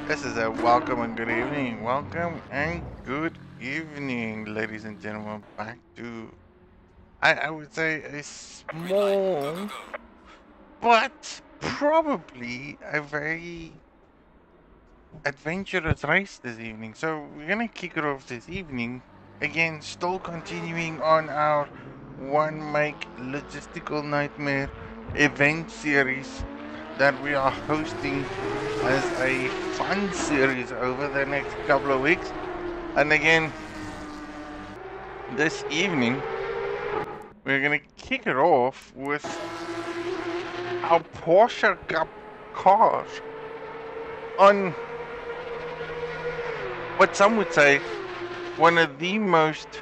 This is a welcome and good evening. Welcome and good evening, ladies and gentlemen. Back to, I would say, a small, but probably a very adventurous race this evening. So we're going to kick it off this evening. Again, still continuing on our one make logistical nightmare event series that we are hosting as a fun series over the next couple of weeks. And again, this evening, we're going to kick it off with our Porsche Cup cars on what some would say one of the most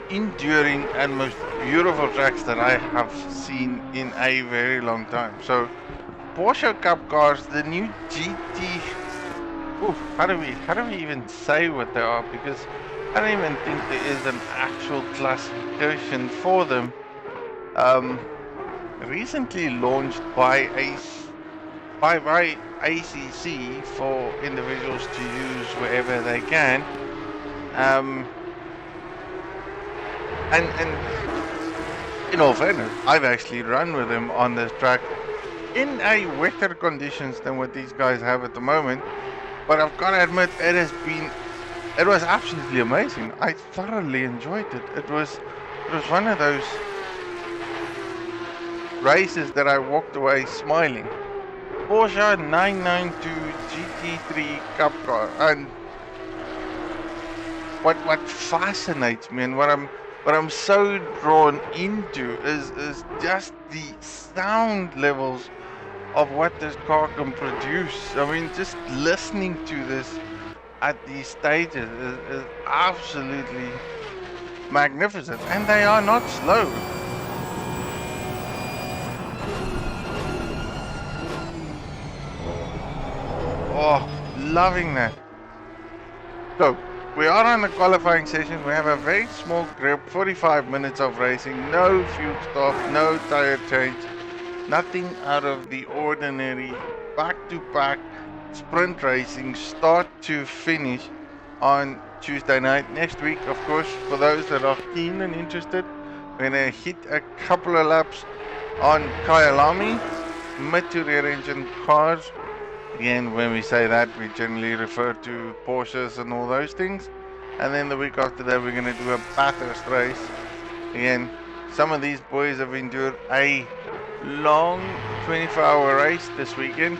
enduring and most beautiful tracks that I have seen in a very long time. So, Porsche Cup cars, the new GT. Oof, how do we even say what they are? Because I don't even think there is an actual classification for them. Recently launched by ACC for individuals to use wherever they can. And in all fairness, I've actually run with them on this track in a wetter conditions than what these guys have at the moment. But I've got to admit, it was absolutely amazing. I thoroughly enjoyed it. It was one of those races that I walked away smiling. Porsche 992 GT3 Cup car, and what fascinates me and what I'm so drawn into is just the sound levels of what this car can produce. I mean, just listening to this at these stages is absolutely magnificent, and they are not slow. Oh, loving that. So, we are on the qualifying session. We have a very small group, 45 minutes of racing, no fuel stop, no tire change, nothing out of the ordinary, back-to-back sprint racing, start to finish on Tuesday night. Next week, of course, for those that are keen and interested, we're going to hit a couple of laps on Kyalami, mid to rear engine cars. Again, when we say that, we generally refer to Porsches and all those things. And then the week after that, we're going to do a Bathurst race. Again, some of these boys have endured a long 24-hour race this weekend,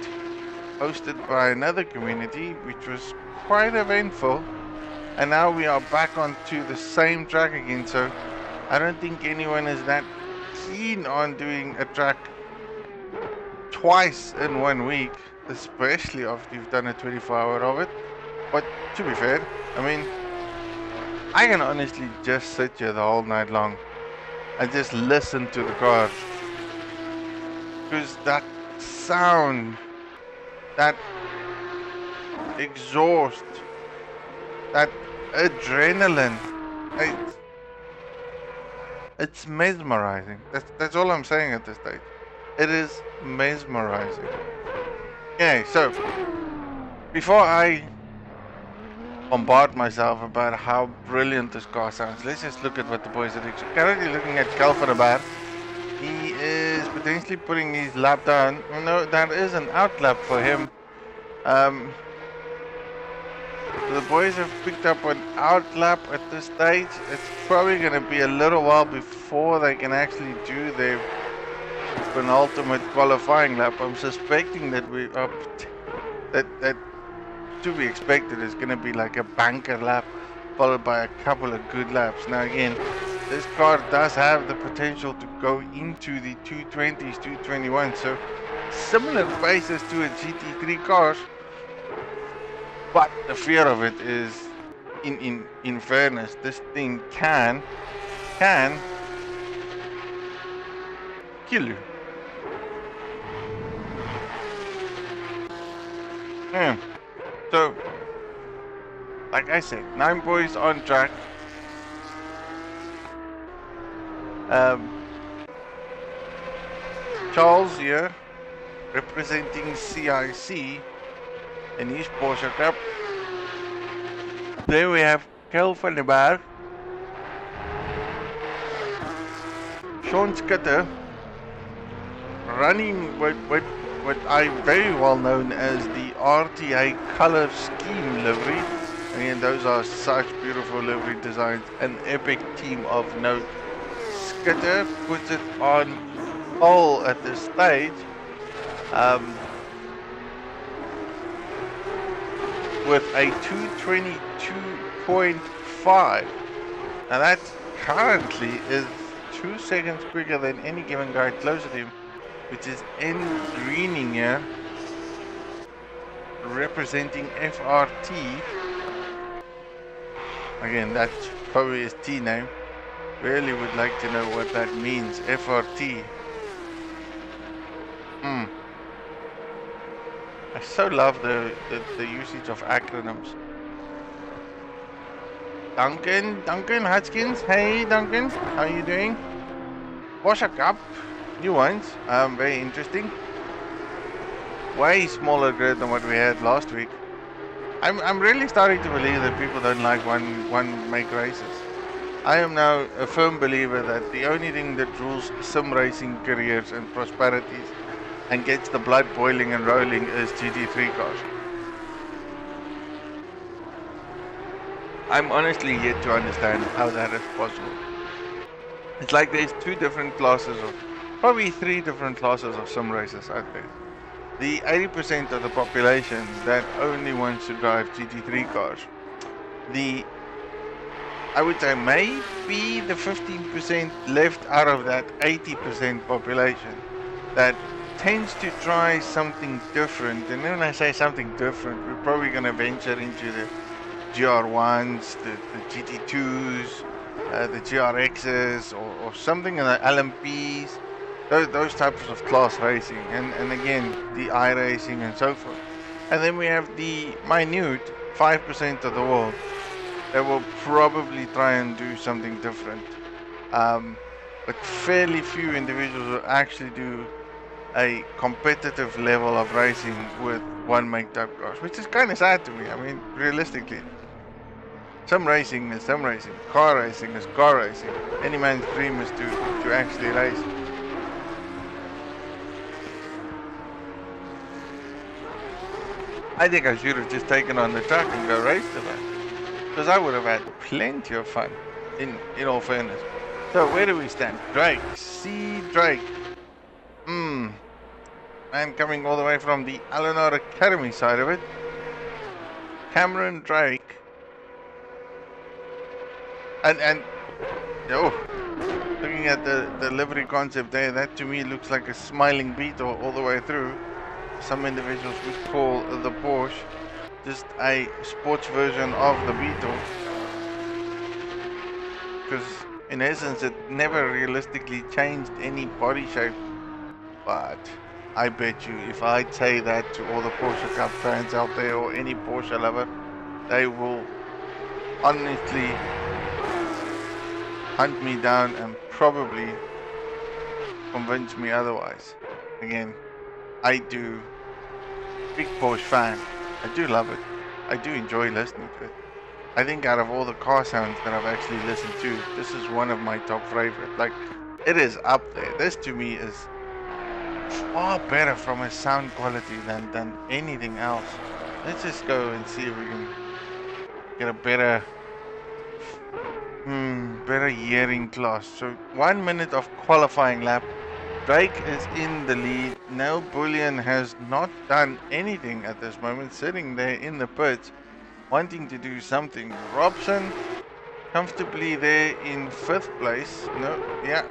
hosted by another community, which was quite eventful. And now we are back onto the same track again. So I don't think anyone is that keen on doing a track twice in 1 week, especially after you've done a 24-hour of it. But to be fair, I mean, I can honestly just sit here the whole night long and just listen to the cars, because that sound, that exhaust, that adrenaline, it's mesmerizing. That's all I'm saying at this stage. It is mesmerizing. Okay, so before I bombard myself about how brilliant this car sounds, let's just look at what the boys are doing. So currently looking at Calvarabar. He is potentially putting his lap down. No, that is an out lap for him. So the boys have picked up an out lap at this stage. It's probably going to be a little while before they can actually do their penultimate qualifying lap. I'm suspecting that that to be expected is going to be like a banker lap followed by a couple of good laps. Now again, this car does have the potential to go into the 220s, 221, so similar paces to a GT3 car, but the fear of it is, in fairness, this thing can kill you. Yeah. So, like I said, 9 boys on track. Charles here representing CIC in his Porsche Cup. There we have Kel van der Berg, Sean Schutter, running what I very well known as the RTA color scheme livery. Again, those are such beautiful livery designs, an epic team of note. Schutter puts it on pole at this stage with a 222.5. Now that currently is 2 seconds quicker than any given guy closer to him, which is N Greening here, representing FRT. Again, that's probably his T name. Really would like to know what that means, FRT. I so love the usage of acronyms. Duncan Hutchins. Hey Duncan, how are you doing? Porsche Cup, new ones, very interesting. Way smaller grid than what we had last week. I'm really starting to believe that people don't like one make races. I am now a firm believer that the only thing that rules sim racing careers and prosperities and gets the blood boiling and rolling is GT3 cars. I'm honestly yet to understand how that is possible. It's like there's two different classes of, probably three different classes of sim racers out there. The 80% of the population that only wants to drive GT3 cars. I would say maybe the 15% left out of that 80% population that tends to try something different. And when I say something different, we're probably going to venture into the GR1s, the GT2s, the GRXs, or something in the LMPs, those types of class racing, and again the iRacing and so forth. And then we have the minute 5% of the world that will probably try and do something different, but fairly few individuals will actually do a competitive level of racing with one make type cars, which is kind of sad to me. I mean, realistically, sim racing is sim racing, car racing is car racing. Any man's dream is to actually race. I think I should have just taken on the truck and go race the van, because I would have had plenty of fun, in all fairness. So where do we stand? Drake, C Drake. Man coming all the way from the LNR Academy side of it. Cameron Drake. And looking at the livery concept there, that to me looks like a smiling beetle all the way through. Some individuals would call the Porsche just a sports version of the Beetle, because in essence it never realistically changed any body shape. But I bet you if I'd say that to all the Porsche Cup fans out there, or any Porsche lover, they will honestly hunt me down and probably convince me otherwise. Again, I do, big Porsche fan. I do love it. I do enjoy listening to it. I think out of all the car sounds that I've actually listened to, this is one of my top favorite. Like, it is up there. This to me is far better from a sound quality than anything else. Let's just go and see if we can get a better hearing class. So 1 minute of qualifying lap. Drake is in the lead. Now Bullion has not done anything at this moment, sitting there in the pits, wanting to do something. Robson comfortably there in 5th place.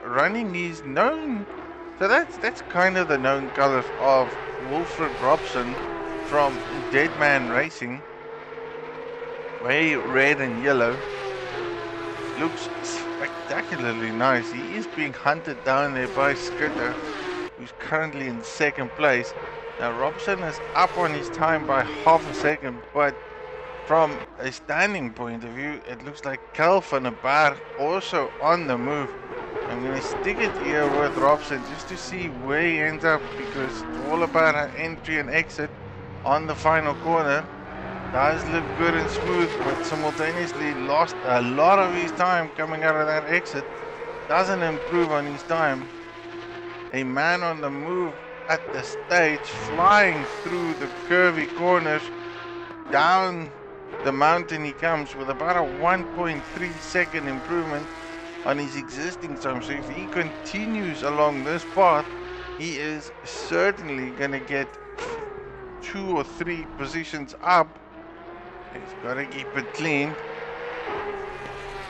Running is known. So that's kind of the known colors of Wilfred Robson from Deadman Racing. Very red and yellow. Looks spectacularly nice. He is being hunted down there by Schutter, who's currently in 2nd place. Now Robson is up on his time by half a second, but from a standing point of view, it looks like Kel van der Berg also on the move. I'm gonna stick it here with Robson just to see where he ends up, because it's all about an entry and exit on the final corner. Does look good and smooth, but simultaneously lost a lot of his time coming out of that exit. Doesn't improve on his time. A man on the move at the stage, flying through the curvy corners. Down the mountain he comes with about a 1.3 second improvement on his existing time. So if he continues along this path, he is certainly going to get 2 or 3 positions up. He's got to keep it clean.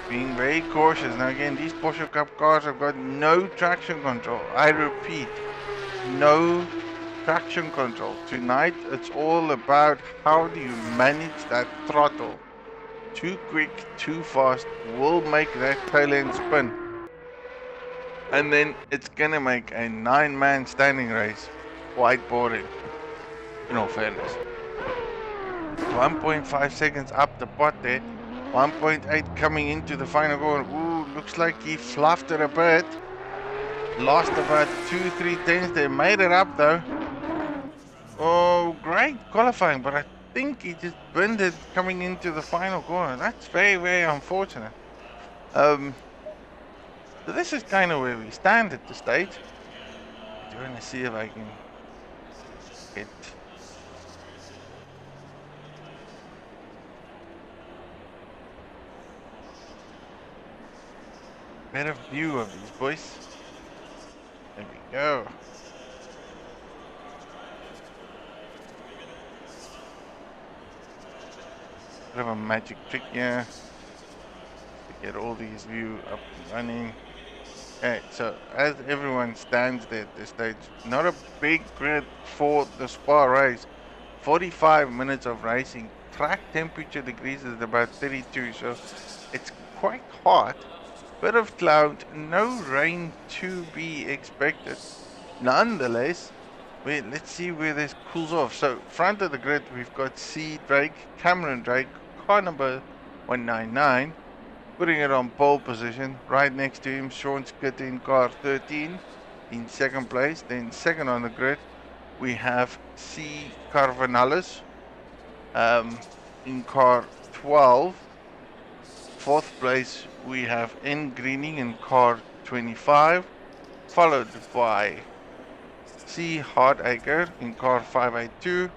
Being very cautious. Now again, these Porsche Cup cars have got no traction control. I repeat, no traction control. Tonight, it's all about how do you manage that throttle. Too quick, too fast will make that tail end spin. And then it's gonna make a 9-man standing race quite boring, in all fairness. 1.5 seconds up the pot there. 1.8 coming into the final corner. Ooh, looks like he fluffed it a bit. Lost about 2-3 tenths there. Made it up though. Oh, great qualifying, but I think he just burned it coming into the final corner. That's very, very unfortunate. So this is kind of where we stand at the stage. I'm trying to see if I can get a better view of these boys. There we go. Bit of a magic trick here to get all these views up and running. Okay, so as everyone stands there at this stage, not a big grid for the Spa race. 45 minutes of racing. Track temperature degrees is about 32, so it's quite hot. Bit of cloud, no rain to be expected. Nonetheless, let's see where this cools off. So front of the grid, we've got C. Drake, Cameron Drake, car number 199. Putting it on pole position. Right next to him, Sean Skitt in car 13 in second place. Then second on the grid, we have C. Carvanalis in car 12. Fourth place, we have N. Greening in car 25. Followed by C. Hardacre in car 582.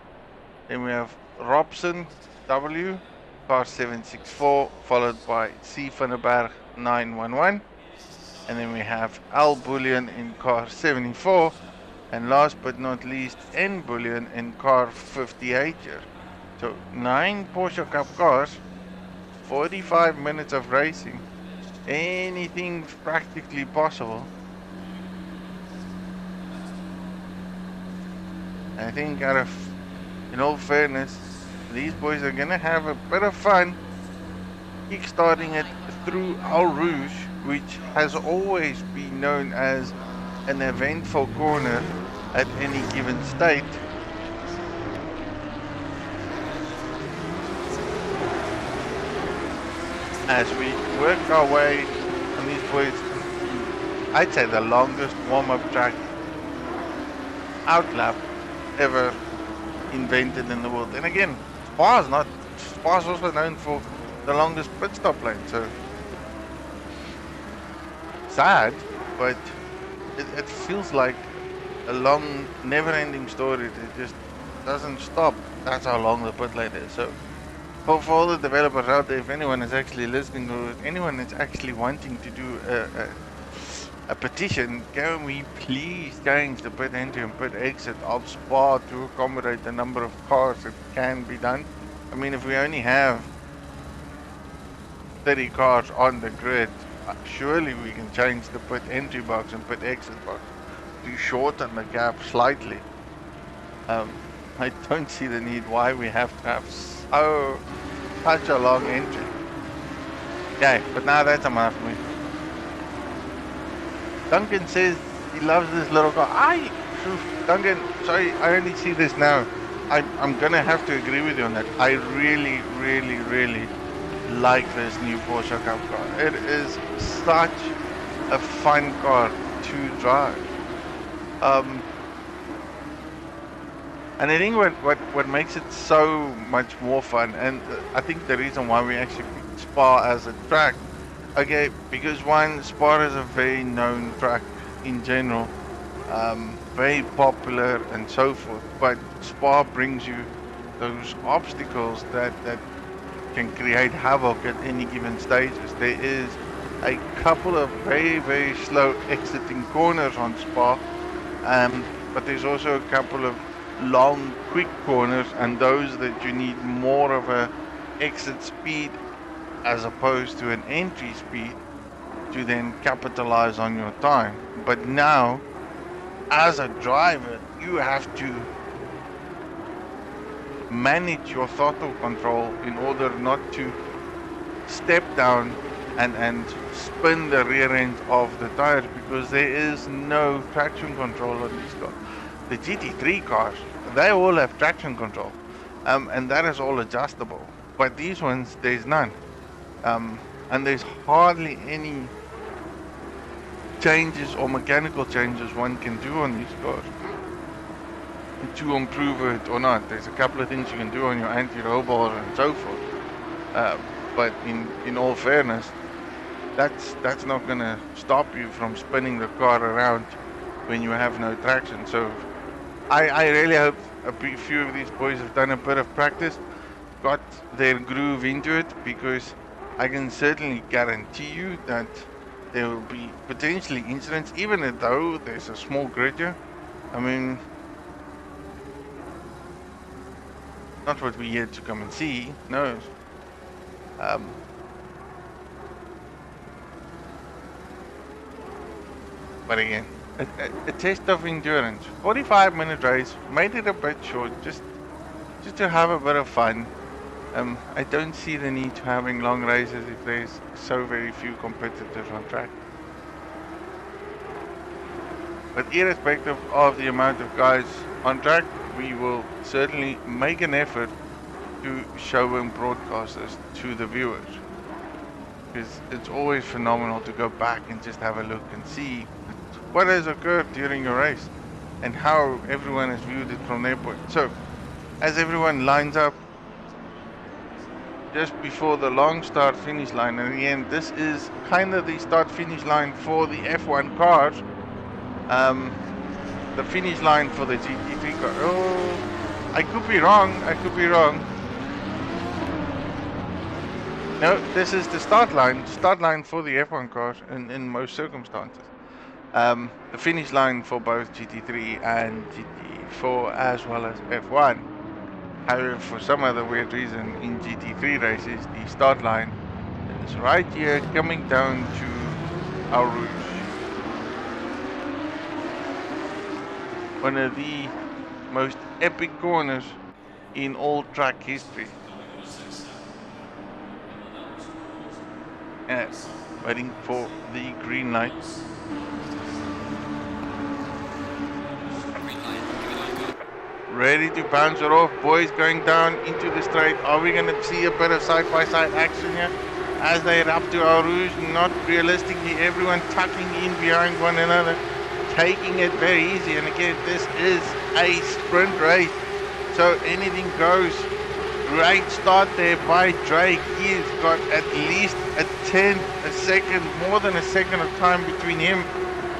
Then we have Robson W. car 764, followed by C. Vandenberg 911, and then we have Al Bullion in car 74, and last but not least N. Bullion in car 58 here. So 9 Porsche Cup cars, 45 minutes of racing, anything's practically possible. I think in all fairness, these boys are gonna have a bit of fun kickstarting it through Al Rouge, which has always been known as an eventful corner at any given state. As we work our way on these boys, I'd say the longest warm-up track outlap ever invented in the world. And again, Spa's also known for the longest pit stop lane, so sad, but it feels like a long, never-ending story that just doesn't stop. That's how long the pit lane is. So for all the developers out there, if anyone is actually listening, or anyone is actually wanting to do a petition, can we please change the pit entry and pit exit of Spa to accommodate the number of cars that can be done? I mean, if we only have 30 cars on the grid, surely we can change the pit entry box and pit exit box to shorten the gap slightly. I don't see the need why we have to have such a long entry. Okay, but now that's enough for me. Duncan says he loves this little car. Duncan, sorry, I only see this now. I'm gonna have to agree with you on that. I really, really, really like this new Porsche Cup car. It is such a fun car to drive. And I think what makes it so much more fun, and I think the reason why we actually picked Spa as a track, okay, because one, Spa is a very known track in general, very popular and so forth, but Spa brings you those obstacles that can create havoc at any given stages. There is a couple of very slow exiting corners on Spa, but there's also a couple of long quick corners, and those that you need more of a exit speed as opposed to an entry speed to then capitalize on your time. But now, as a driver, you have to manage your throttle control in order not to step down and spin the rear end of the tires, because there is no traction control on these cars. The GT3 cars, they all have traction control, and that is all adjustable. But these ones, there's none. And there's hardly any changes or mechanical changes one can do on these cars to improve it or not. There's a couple of things you can do on your anti-roll bars and so forth. But in all fairness, that's not going to stop you from spinning the car around when you have no traction. So I really hope a few of these boys have done a bit of practice, got their groove into it, because I can certainly guarantee you that there will be potentially incidents, even though there's a small grid here. I mean, not what we're here to come and see, no. But again, a test of endurance. 45-minute race, made it a bit short, just to have a bit of fun. I don't see the need to having long races if there's so very few competitors on track. But irrespective of the amount of guys on track, we will certainly make an effort to show and broadcast this to the viewers. Because it's always phenomenal to go back and just have a look and see what has occurred during your race and how everyone has viewed it from their point. So, as everyone lines up just before the long start finish line, and again, this is kind of the start finish line for the F1 cars. The finish line for the GT3 car. Oh, I could be wrong. No, this is the start line for the F1 cars in most circumstances. The finish line for both GT3 and GT4 as well as F1. However, for some other weird reason, in GT3 races, the start line is right here coming down to our Rouge. One of the most epic corners in all track history. Waiting for the green light. Ready to bounce it off, boys, going down into the straight. Are we going to see a bit of side-by-side action here as they head up to our Rouge? Not realistically, everyone tucking in behind one another, taking it very easy. And again, this is a sprint race, so anything goes. Great start there by Drake. He's got at least a second, more than a second of time between him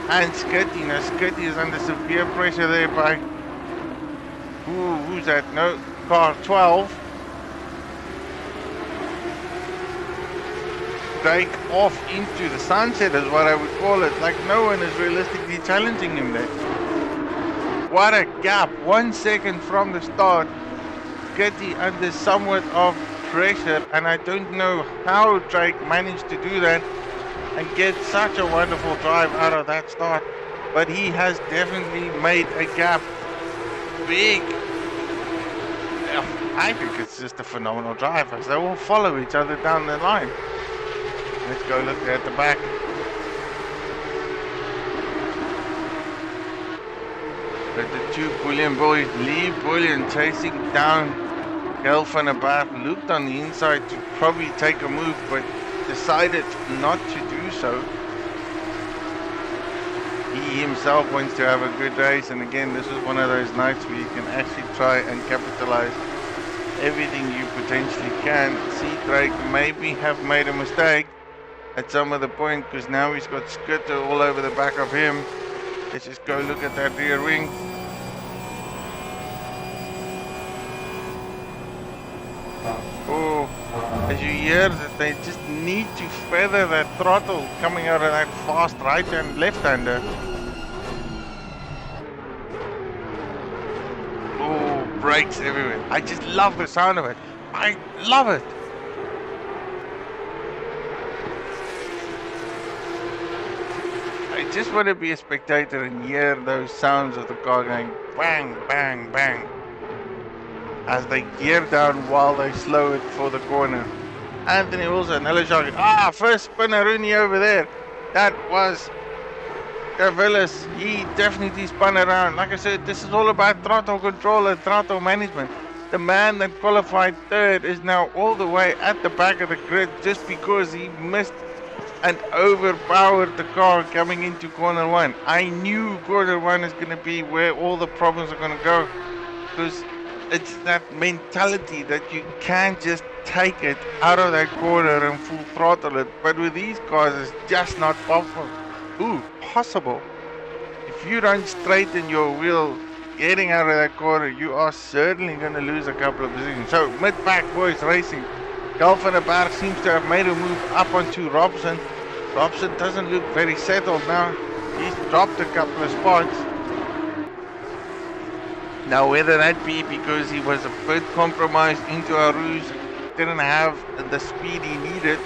and Skitty. Now Skitty is under severe pressure there by, who's that? No, car 12. Drake off into the sunset is what I would call it. Like no one is realistically challenging him there. What a gap, 1 second from the start. Skitty under somewhat of pressure, and I don't know how Drake managed to do that and get such a wonderful drive out of that start, but he has definitely made a gap big. I think it's just a phenomenal drive as they all follow each other down the line. Let's go look at the back. But the two Bullion boys, Lee Bullion chasing down Kel van der Berg, looked on the inside to probably take a move, but decided not to do so. he himself wants to have a good race, and again, this is one of those nights where you can actually try and capitalize everything you potentially can. See, Drake maybe have made a mistake at some of the point, because now he's got skitter all over the back of him. Let's just go look at that rear wing. Oh, as you hear that they just need to feather that throttle coming out of that fast right and left hander. Oh, brakes everywhere. I just love the sound of it. I love it. I just want to be a spectator and hear those sounds of the car going bang, bang, bang as they gear down while they slow it for the corner. Anthony Wilson, hello Sharky. First spinner Rooney over there. That was Gavillis. He definitely spun around. Like I said, this is all about throttle control and throttle management. The man that qualified third is now all the way at the back of the grid just because he missed and overpowered the car coming into corner one. I knew corner one is going to be where all the problems are going to go, because it's that mentality that you can't just take it out of that corner and full throttle it. But with these cars, it's just not possible. Possible. If you don't straighten your wheel getting out of that corner, you are certainly going to lose a couple of positions. So mid-pack boys racing. Golf van der Berg seems to have made a move up onto Robson. Robson doesn't look very settled now. He's dropped a couple of spots. Now, whether that be because he was a bit compromised into our Rouge, didn't have the speed he needed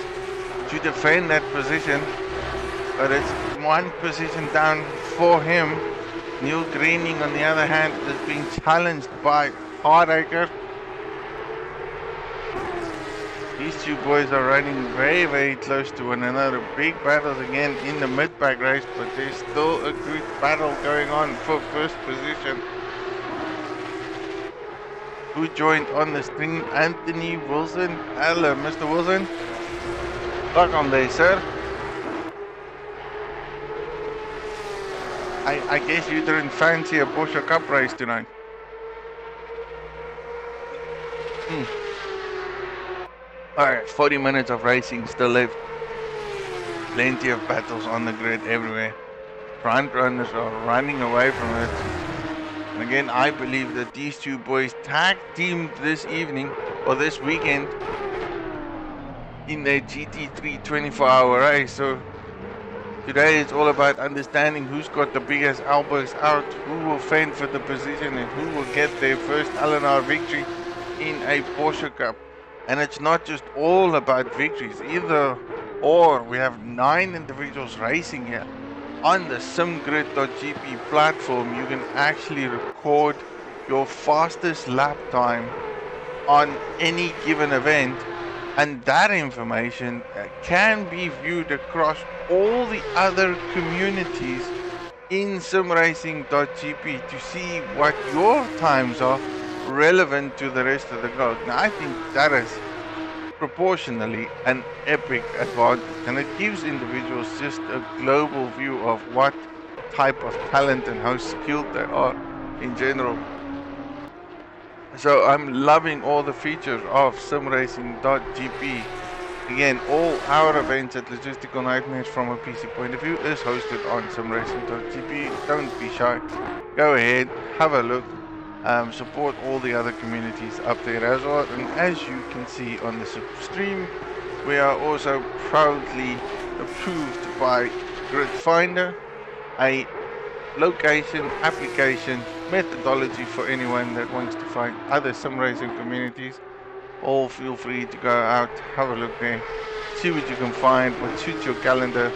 to defend that position, but it's one position down for him. Neil Greening, on the other hand, is being challenged by Hardacre. These two boys are running very, very close to one another. Big battles again in the mid-pack race, but there's still a good battle going on for first position. Who joined on the string? Anthony Wilson. Hello, Mr. Wilson. Welcome there, sir. I guess you didn't fancy a Porsche Cup race tonight. Alright, 40 minutes of racing still left. Plenty of battles on the grid everywhere. Front runners are running away from it. And again, I believe that these two boys tag teamed this evening or this weekend in their GT3 24-hour race. So today is all about understanding who's got the biggest elbows out, who will fend for the position, and who will get their first LNR victory in a Porsche Cup. And it's not just all about victories either, or we have 9 individuals racing here. On the simgrid.gp platform, you can actually record your fastest lap time on any given event, and that information can be viewed across all the other communities in simracing.gp to see what your times are relevant to the rest of the globe. Now, I think that is proportionally an epic advantage, and it gives individuals just a global view of what type of talent and how skilled they are in general. So I'm loving all the features of simracing.gp. Again, all our events at Logistical Nightmares from a PC point of view is hosted on simracing.gp. Don't be shy. Go ahead, have a look. Support all the other communities up there as well. And as you can see on the stream, we are also proudly approved by Grid Finder, a location, application, methodology for anyone that wants to find other sim racing communities. All feel free to go out, have a look there, see what you can find, what suits your calendar.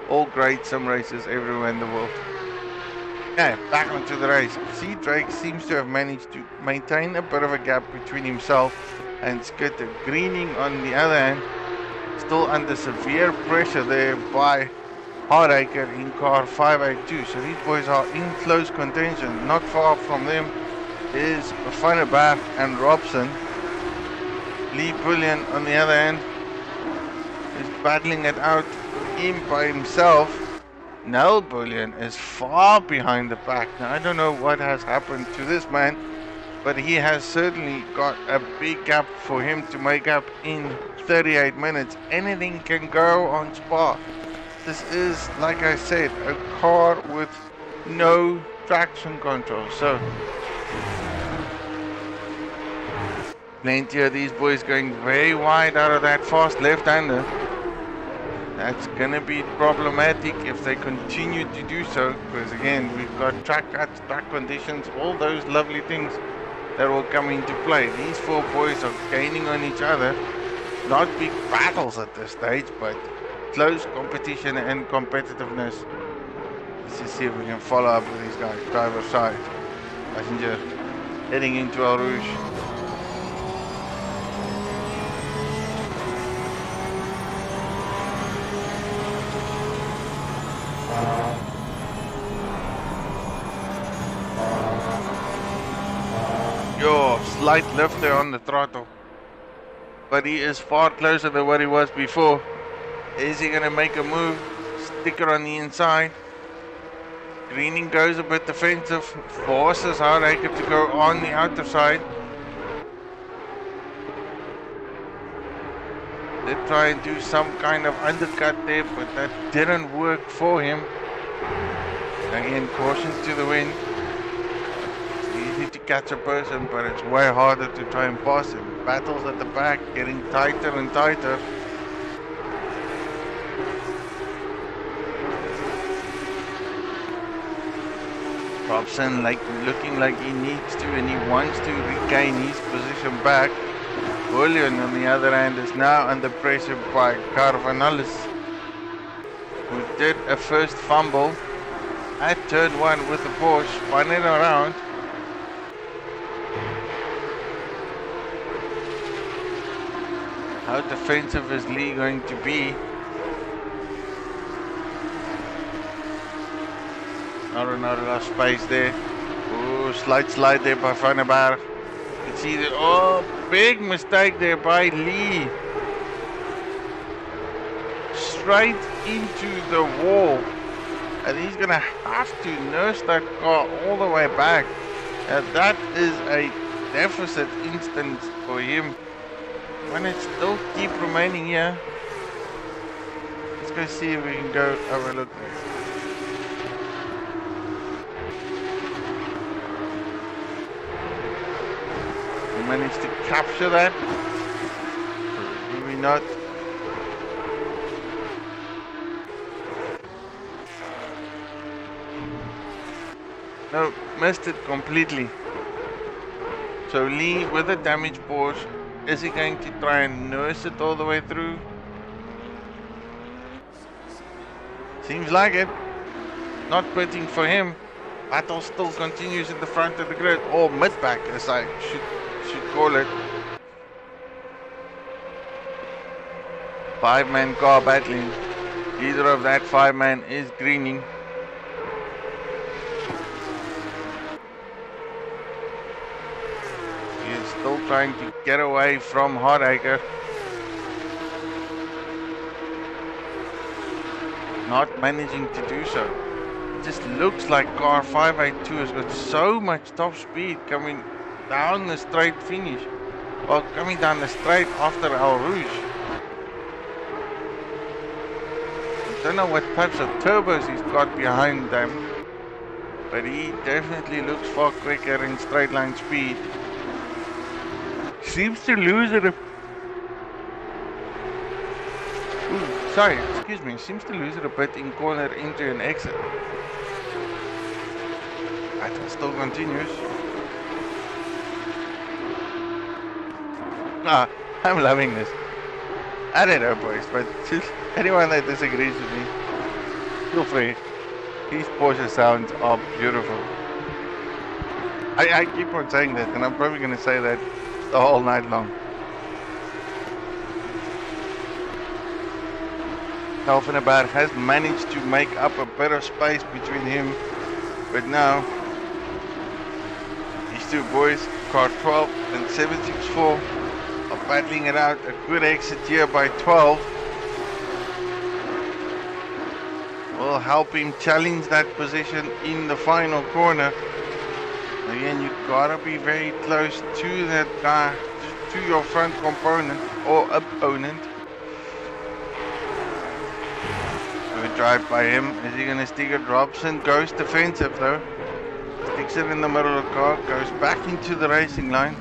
All great sim races everywhere in the world. Now, back onto the race. See, Drake seems to have managed to maintain a bit of a gap between himself and Skitter. Greening, on the other hand, still under severe pressure there by Hardacre in car 582. So these boys are in close contention. Not far from them is Van der Berg and Robson. Lee Bullion, on the other hand, is battling it out in by himself. Nel Bullion is far behind the pack. Now, I don't know what has happened to this man, but he has certainly got a big gap for him to make up in 38 minutes. Anything can go on Spa. This is, like I said, a car with no traction control. So, plenty of these boys going very wide out of that fast left-hander. That's gonna be problematic if they continue to do so, because again, we've got track cuts, track conditions, all those lovely things that will come into play. These four boys are gaining on each other. Not big battles at this stage, but close competition and competitiveness. Let's just see if we can follow up with these guys. Driver side, passenger heading into El Rouge. Slight lift there on the throttle, but he is far closer than what he was before. Is he gonna make a move? Sticker on the inside. Greening goes a bit defensive, forces Hardacre to go on the outer side. They try and do some kind of undercut there, but that didn't work for him. Again, caution to the wind. Easy to catch a person, but it's way harder to try and pass him. Battles at the back, getting tighter and tighter. Robson looking like he needs to and he wants to regain his position back. Bullion on the other hand is now under pressure by Carvanalis, who did a first fumble at turn 1 with the Porsche, spun it around. How defensive is Lee going to be? Not enough space there. Oh, slight slide there by Van der Berg. You see the, oh, big mistake there by Lee. Straight into the wall. And he's gonna have to nurse that car all the way back. And that is a deficit instance for him. When it still keep remaining here. Let's go see if we can go overlook this. We managed to capture that. Or maybe not. No, missed it completely. So Lee with a damaged Porsche. Is he going to try and nurse it all the way through? Seems like it. Not pitting for him. Battle still continues in the front of the grid, or mid-back as I should call it. 5-man car battling. Either of that 5-man is greening. Still trying to get away from Hardacre. Not managing to do so. It just looks like car 582 has got so much top speed coming down the straight finish. Or coming down the straight after El Rouge. I don't know what types of turbos he's got behind them, but he definitely looks far quicker in straight line speed. Seems to lose it. Sorry, excuse me. Seems to lose it a bit in corner entry and exit. Battle still continues. I'm loving this. I don't know, boys, but anyone that disagrees with me, feel free. These Porsche sounds are beautiful. I keep on saying that, and I'm probably going to say that the whole night long. Van der Berg has managed to make up a bit of space between him, but now these two boys, car 12 and 764, are battling it out. A good exit here by 12. will help him challenge that position in the final corner. Again, you gotta be very close to that guy, to your front component or opponent. Good drive by him. Is he gonna stick it? Robson goes defensive though. Sticks it in the middle of the car, goes back into the racing line.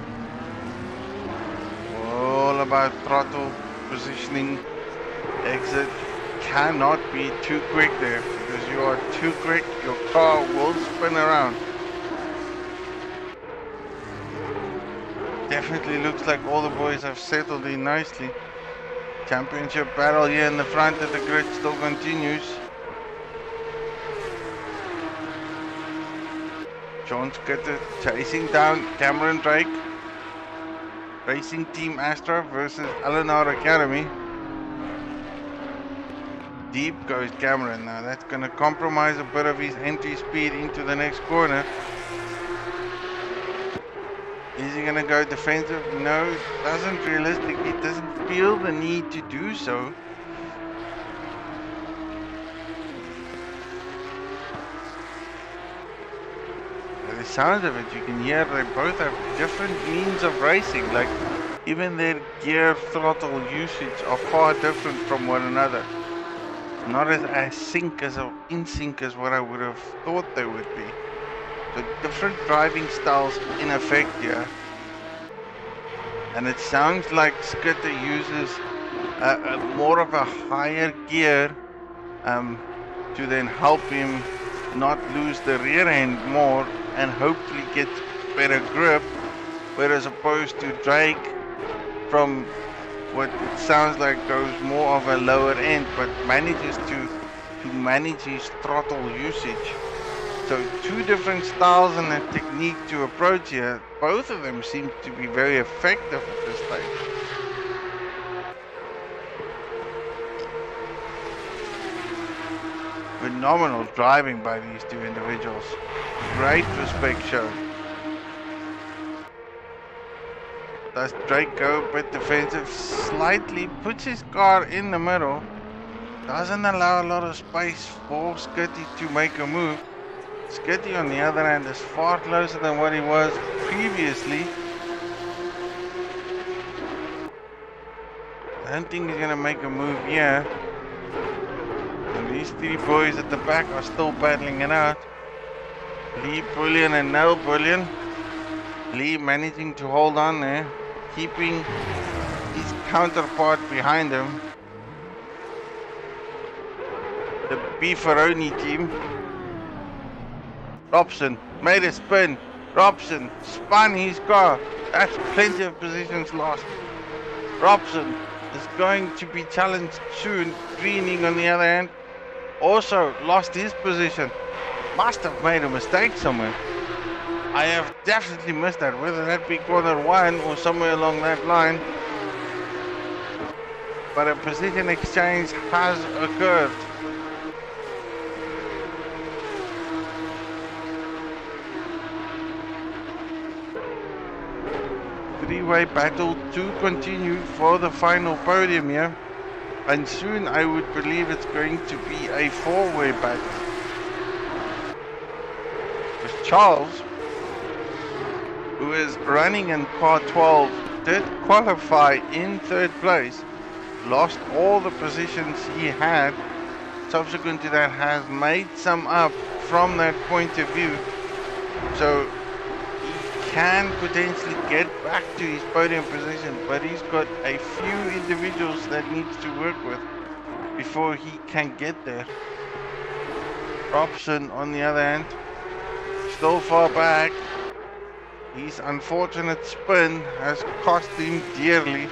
All about throttle, positioning, exit. Cannot be too quick there, because you are too quick, your car will spin around. Definitely looks like all the boys have settled in nicely. Championship battle here in the front of the grid still continues. John Skitter chasing down Cameron Drake. Racing Team Astra versus LNR Academy. Deep goes Cameron now. That's going to compromise a bit of his entry speed into the next corner. Is he going to go defensive? No, doesn't realistically. Doesn't feel the need to do so. By the sound of it, you can hear they both have different means of racing. Like, even their gear throttle usage are far different from one another. Not as sync as or in sync as what I would have thought they would be. So different driving styles in effect here. And it sounds like Skitter uses more of a higher gear to then help him not lose the rear end more and hopefully get better grip, whereas opposed to Drake from what it sounds like goes more of a lower end, but manages to manage his throttle usage. So two different styles and a technique to approach here. Both of them seem to be very effective at this stage. Phenomenal driving by these two individuals. Great respect shown. Does Drake go a bit defensive? Slightly puts his car in the middle. Doesn't allow a lot of space for Skitty to make a move. Skitty on the other hand is far closer than what he was previously. I don't think he's gonna make a move here. And these three boys at the back are still battling it out. Lee Bullion and Nell Bullion. Lee managing to hold on there, keeping his counterpart behind him. The Beefaroni team. Robson made a spin. Robson spun his car. That's plenty of positions lost. Robson is going to be challenged soon. Greening on the other hand also lost his position. Must have made a mistake somewhere. I have definitely missed that, whether that be corner one or somewhere along that line. But a position exchange has occurred. Three-way battle to continue for the final podium here. And soon I would believe it's going to be a four-way battle. Because Charles, who is running in car 12, did qualify in third place, lost all the positions he had, subsequent to that has made some up from that point of view, so he can potentially get back to his podium position, but he's got a few individuals that needs to work with before he can get there. Robson on the other hand, still far back. His unfortunate spin has cost him dearly.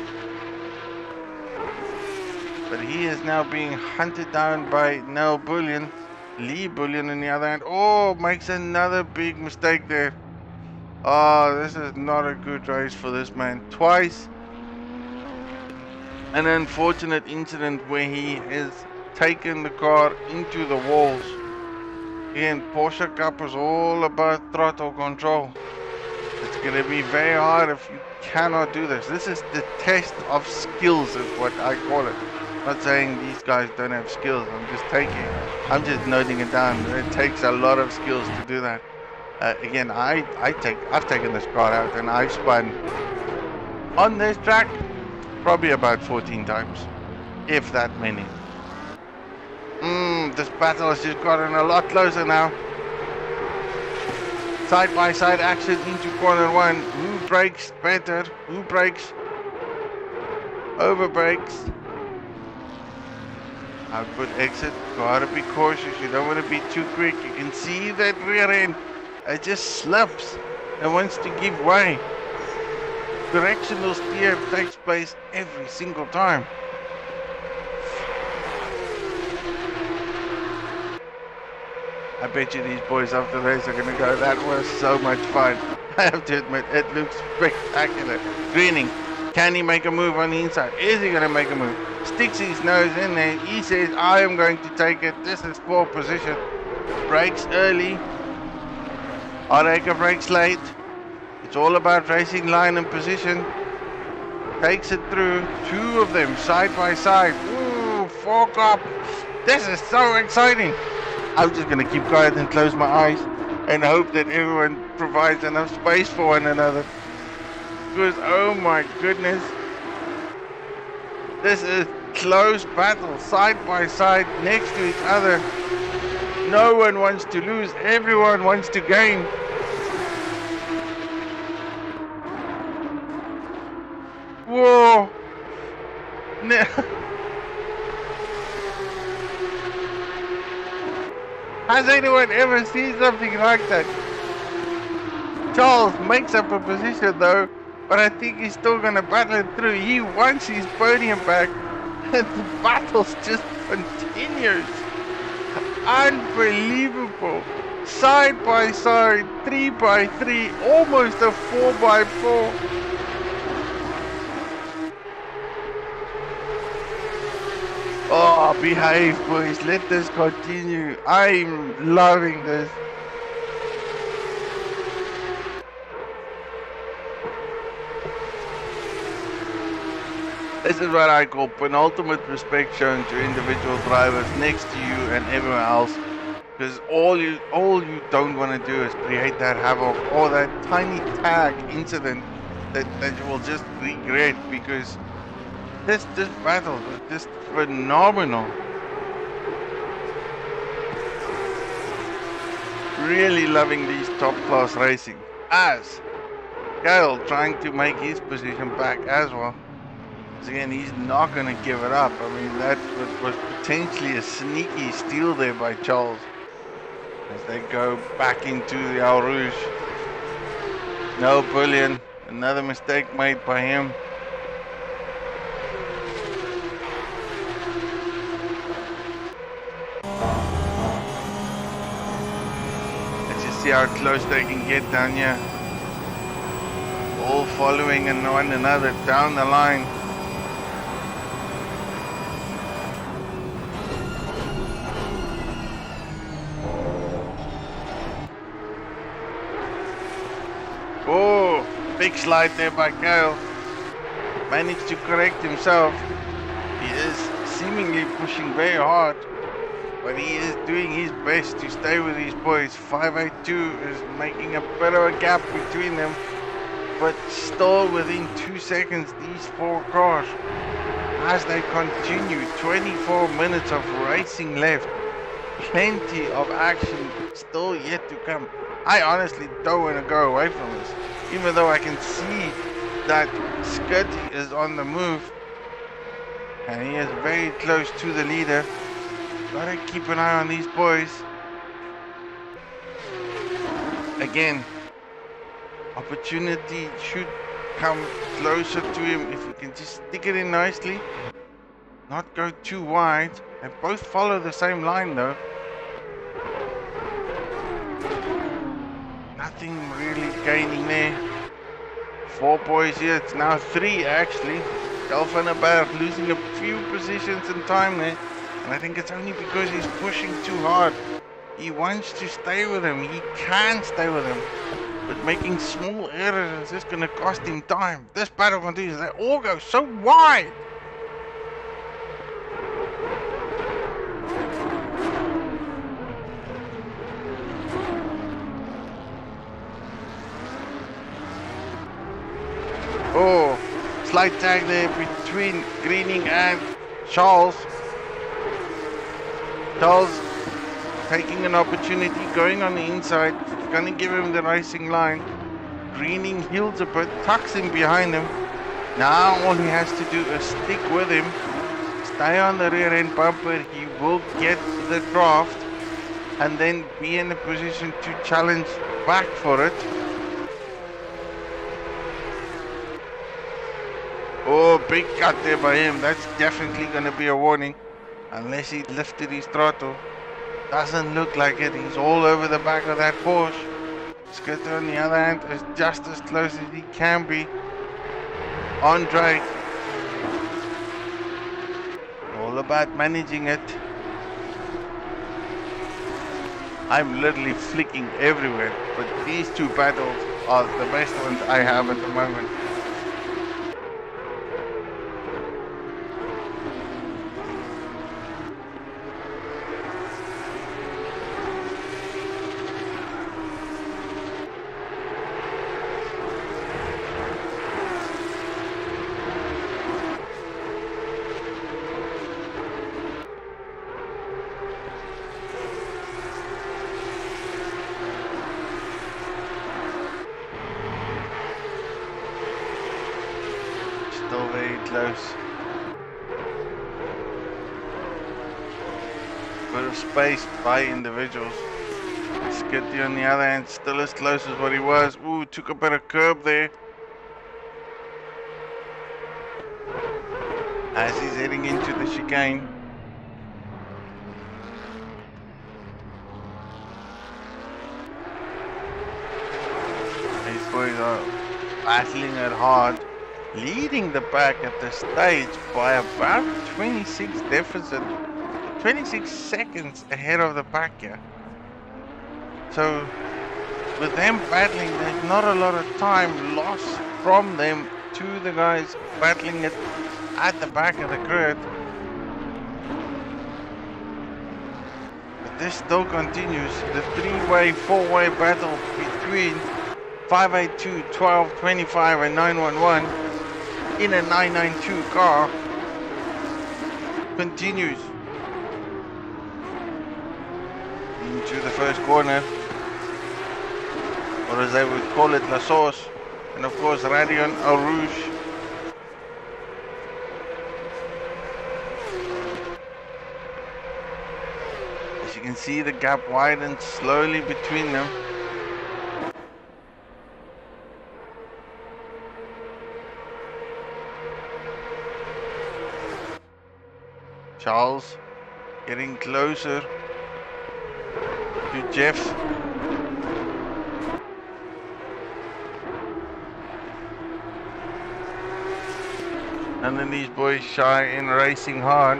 But he is now being hunted down by Nell Bullion. Lee Bullion on the other hand. Oh, makes another big mistake there. Oh, this is not a good race for this man. Twice. An unfortunate incident where he has taken the car into the walls. Again, Porsche Cup is all about throttle control. It's going to be very hard if you cannot do this. This is the test of skills is what I call it. I'm not saying these guys don't have skills. I'm just noting it down. It takes a lot of skills to do that. Again, I've taken this car out and I've spun on this track probably about 14 times, if that many. This battle has just gotten a lot closer now. Side by side action into corner one. Who brakes better? Who brakes? Over brakes. Output exit. Gotta be cautious. You don't want to be too quick. You can see that rear end. It just slips and wants to give way. Directional steer takes place every single time. I bet you these boys after this are going to go, that was so much fun. I have to admit, it looks spectacular. Greening, can he make a move on the inside? Is he going to make a move? Sticks his nose in there. He says, I am going to take it. This is pole position. Brakes early. Oreca brakes late. It's all about racing line and position. Takes it through. Two of them side by side. Ooh, fork up. This is so exciting. I'm just going to keep quiet and close my eyes and hope that everyone provides enough space for one another. Because, oh my goodness, this is close battle, side by side, next to each other. No one wants to lose, everyone wants to gain. Whoa! Has anyone ever seen something like that? Charles makes up a position though, but I think he's still gonna battle it through. He wants his podium back, and the battle just continues. Unbelievable. Side by side, 3 by 3, almost a 4 by 4. Oh, behave, boys. Let this continue. I'm loving this. This is what I call penultimate respect shown to individual drivers next to you and everyone else. Because all you don't want to do is create that havoc or that tiny tag incident that you will just regret, because this battle was just phenomenal. Really loving these top class racing. As Gale trying to make his position back as well. Again, he's not going to give it up. I mean, that was potentially a sneaky steal there by Charles as they go back into the Al Rouge. No bullion. Another mistake made by him. Let's just see how close they can get down here. All following one another down the line. Oh, big slide there by Gale. Managed to correct himself. He is seemingly pushing very hard, but he is doing his best to stay with his boys. 582 is making a bit of a gap between them, but still within 2 seconds, these four cars, as they continue. 24 minutes of racing left. Plenty of action still yet to come. I honestly don't want to go away from this, even though I can see that Scotty is on the move and he is very close to the leader. Gotta keep an eye on these boys. Again, opportunity should come closer to him if we can just stick it in nicely, not go too wide. They both follow the same line though. Nothing really gaining there. Four boys here, it's now three actually. Delphinaberg losing a few positions in time there, and I think it's only because he's pushing too hard. He wants to stay with him, he can stay with him, But making small errors is just going to cost him time. This battle continues. They all go so wide. Oh, slight tag there between Greening and Charles. Charles taking an opportunity, going on the inside, gonna give him the racing line. Greening heels a bit, tucks him behind him. Now all he has to do is stick with him, stay on the rear end bumper. He will get the draft and then be in a position to challenge back for it. Oh, big cut there by him. That's definitely gonna be a warning, unless he lifted his throttle. Doesn't look like it. He's all over the back of that Porsche. Skitter on the other hand is just as close as he can be on Drake. All about managing it. I'm literally flicking everywhere, but these two battles are the best ones I have at the moment. Still very close. Bit of space by individuals. Skitty on the other hand, still as close as what he was. Ooh, took a bit of curb there. As he's heading into the chicane. These boys are battling it hard. Leading the pack at this stage by about 26 deficit, 26 seconds ahead of the pack here. So with them battling, there's not a lot of time lost from them to the guys battling it at the back of the grid. But this still continues, the three-way, four-way battle between 582, 12, 25 and 911 in a 992 car continues into the first corner, or as they would call it, La Sauce, and of course Radion Al Rouge. As you can see, the gap widens slowly between them. Charles getting closer to Jeff. And then these boys shy in racing hard.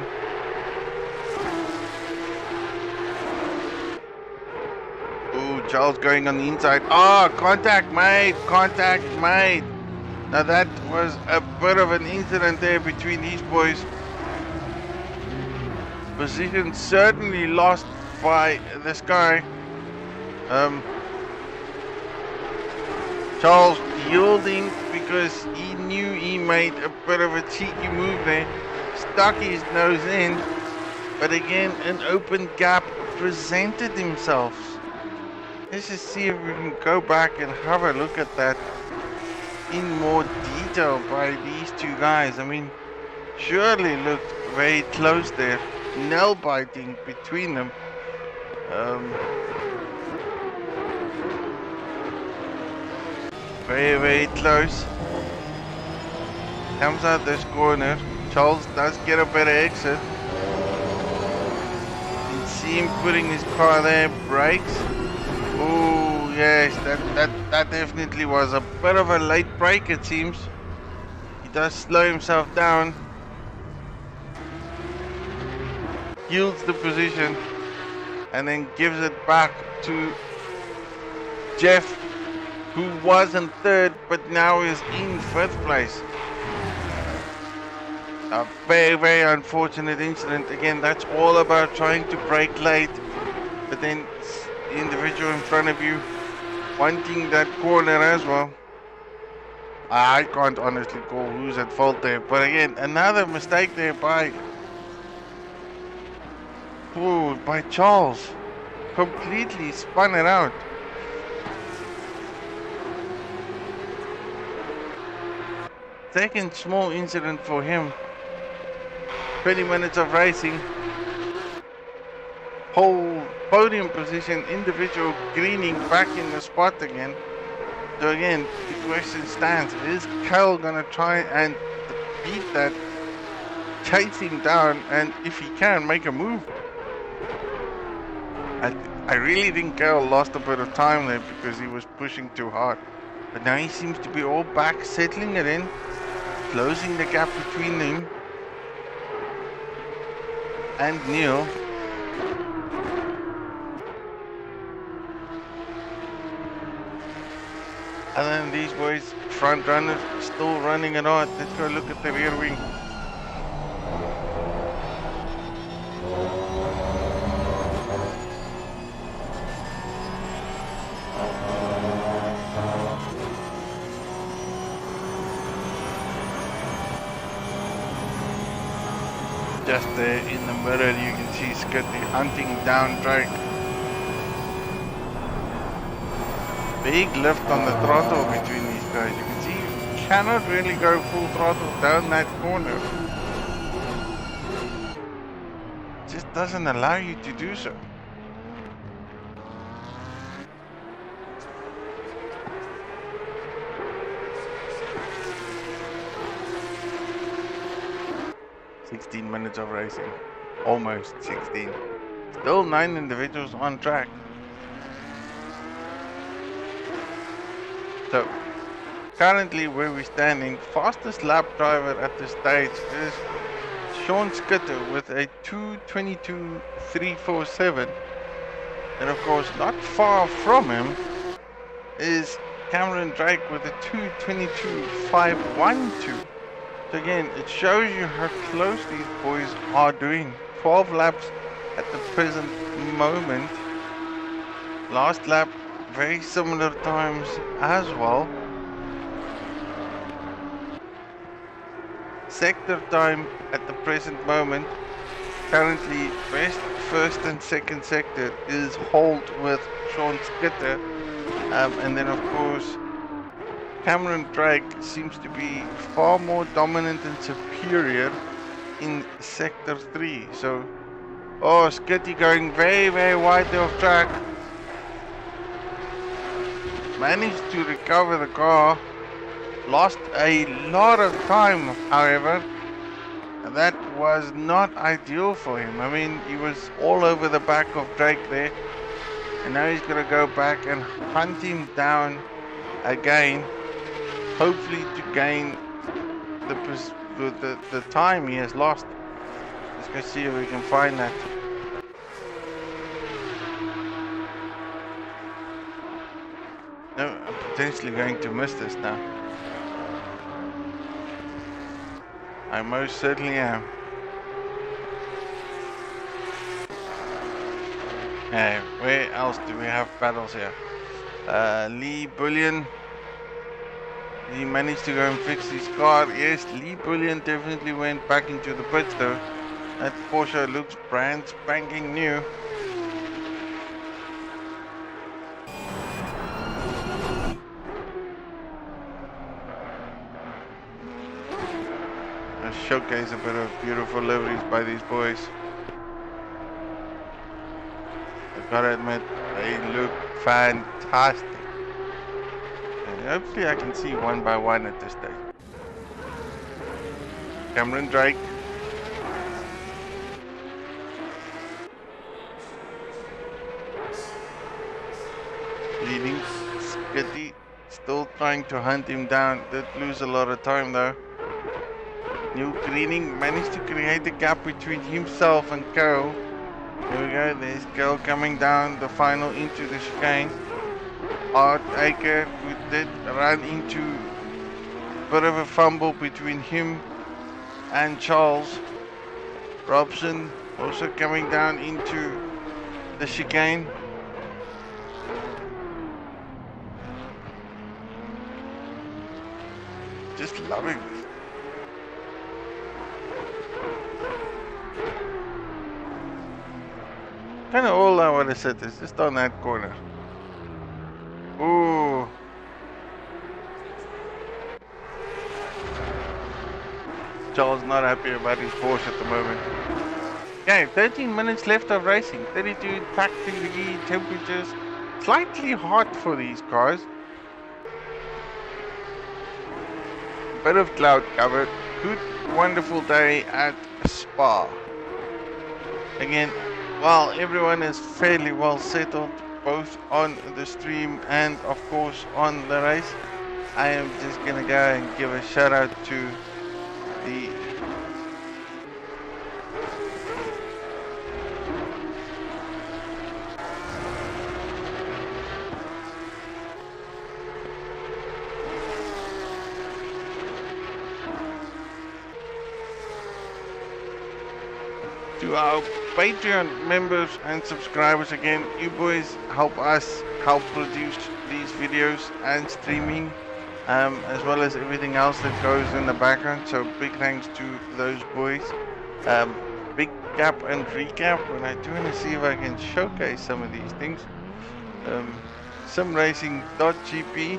Ooh, Charles going on the inside. Ah, contact made, contact made. Now that was a bit of an incident there between these boys. Position certainly lost by this guy. Charles yielding because he knew he made a bit of a cheeky move there. Stuck his nose in, but again an open gap presented himself. Let's just see if we can go back and have a look at that in more detail by these two guys. I mean, surely looked very close there. Nail biting between them. Very, very close. Comes out this corner. Charles does get a better exit. You can see him putting his car there. Brakes. Oh yes, that definitely was a bit of a late break, it seems. He does slow himself down. Yields the position and then gives it back to Jeff. who was in third but now is in fifth place. A very, very unfortunate incident. Again, that's all about trying to brake late, but then the individual in front of you wanting that corner as well. I can't honestly call who's at fault there, but again, another mistake there by Charles. Completely spun it out. Second small incident for him. 20 minutes of racing. Whole podium position, individual greening back in the spot again. So again, the question stands, is Cal gonna try and beat that, chase him down, and if he can, make a move? I really think Cal lost a bit of time there because he was pushing too hard. But now he seems to be all back, settling it in, closing the gap between him and Neil. And then these boys, front runners, still running it on. Let's go look at the rear wing. Just there in the middle, you can see Scotty hunting down Drake. Big lift on the throttle between these guys. You can see you cannot really go full throttle down that corner. It just doesn't allow you to do so. Minutes of racing, almost 16. Still 9 individuals on track. So currently where we're standing, fastest lap driver at this stage is Sean Skitter with a 2:22.347, and of course not far from him is Cameron Drake with a 2:22.512. So again, it shows you how close these boys are doing. 12 laps at the present moment. Last lap, very similar times as well. Sector time at the present moment. Currently, best first and second sector is Holt with Sean Skitter. And then of course, Cameron Drake seems to be far more dominant and superior in sector 3. So, Skitty going very, very wide off track. Managed to recover the car. Lost a lot of time, however. And that was not ideal for him. I mean, he was all over the back of Drake there. And now he's going to go back and hunt him down again. Hopefully to gain the time he has lost. Let's go see if we can find that. No, I'm potentially going to miss this now. I most certainly am. Hey, where else do we have battles here? Lee Bullion. He managed to go and fix his car. Yes, Lee Bullion definitely went back into the pits though. That Porsche looks brand spanking new. Let's showcase a bit of beautiful liveries by these boys. I gotta admit, they look fantastic. Hopefully I can see one by one at this stage. Cameron Drake. Leading. Skitty still trying to hunt him down. Did lose a lot of time though. New Greening managed to create a gap between himself and Carol. There we go, there's Carol coming down the final into the chicane. Art Aker, who did run into a bit of a fumble between him and Charles Robson, also coming down into the chicane. Just loving this. Kind of all I want to sit is just on that corner. Ooh. Charles not happy about his Porsche at the moment. Okay, 13 minutes left of racing. 32 degree temperatures. Slightly hot for these cars. Bit of cloud cover. Good, wonderful day at Spa. Again, while everyone is fairly well settled, both on the stream and of course on the race, I am just gonna go and give a shout out to the to our Patreon members and subscribers. Again, you boys help us help produce these videos and streaming, as well as everything else that goes in the background, so big thanks to those boys. Big cap and recap, and I do want to see if I can showcase some of these things. Simracing.gp.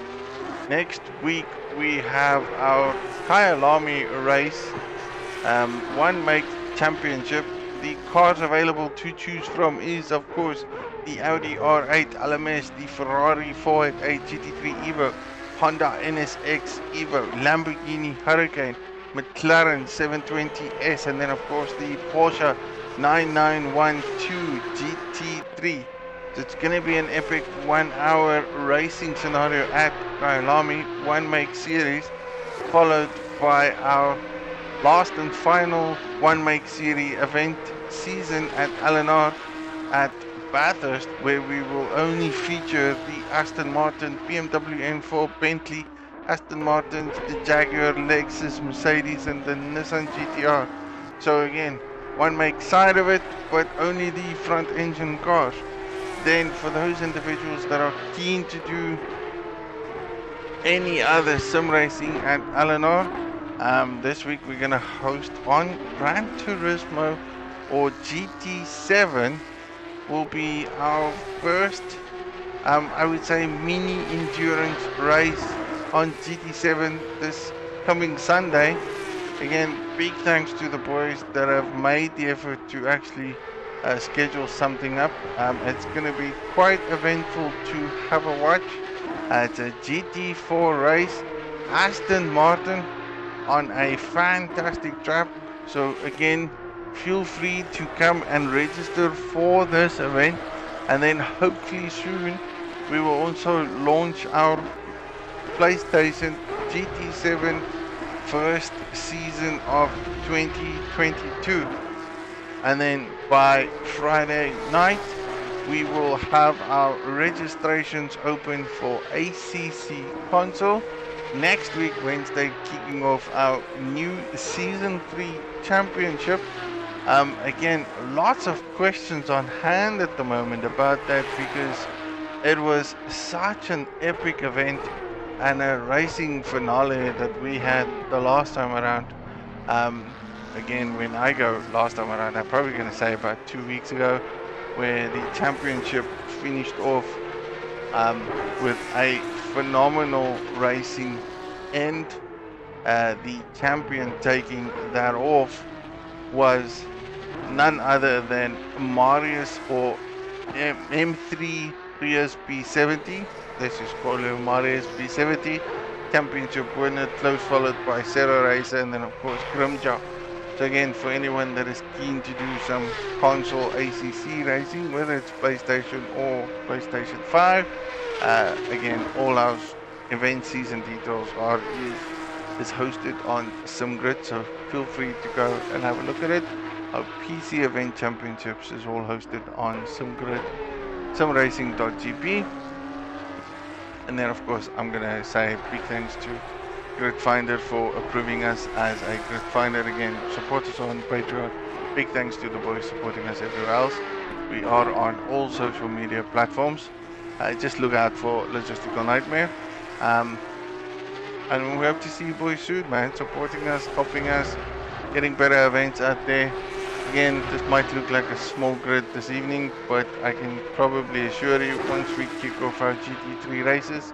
Next week we have our Kyalami race, one make championship. The cars available to choose from is of course the Audi R8 LMS, the Ferrari 488 GT3 Evo, Honda NSX Evo, Lamborghini Hurricane, McLaren 720S, and then of course the Porsche 9912 GT3. So it's going to be an epic 1 hour racing scenario at Kyalami, one make series, followed by our last and final one make series event season at LNR at Bathurst, where we will only feature the Aston Martin, BMW M4, Bentley, Aston Martin, the Jaguar, Lexus, Mercedes, and the Nissan GTR. So again, one make side of it, but only the front engine cars. Then for those individuals that are keen to do any other sim racing at LNR, this week we're going to host on Gran Turismo, or GT7 will be our first, I would say, mini endurance race on GT7 this coming Sunday. Again, big thanks to the boys that have made the effort to actually schedule something up. It's going to be quite eventful to have a watch. It's a GT4 race, Aston Martin, on a fantastic track. So again, feel free to come and register for this event, and then hopefully soon we will also launch our PlayStation GT7 first season of 2022, and then by Friday night we will have our registrations open for ACC console. Next week, Wednesday, kicking off our new Season 3 Championship. Again, lots of questions on hand at the moment about that, because it was such an epic event and a racing finale that we had the last time around. Again, when I go last time around, I'm probably going to say about 2 weeks ago, where the championship finished off with a phenomenal racing end. The champion taking that off was none other than Marius, or M3 Rios B70. Let's just call him Marius B70. Championship winner, close followed by Serra Racer, and then of course Grimja. So again, for anyone that is keen to do some console ACC racing, whether it's PlayStation or PlayStation 5, again, all our event season details is hosted on SimGrid, so feel free to go and have a look at it. Our PC event championships is all hosted on SimGrid, simracing.gp. And then of course I'm gonna say big thanks to Grid Finder for approving us as a Grid Finder. Again, support us on Patreon. Big thanks to the boys supporting us everywhere else. We are on all social media platforms. Just look out for Logistical Nightmare. And we hope to see you boys soon, man. Supporting us, helping us, getting better events out there. Again, this might look like a small grid this evening, but I can probably assure you once we kick off our GT3 races,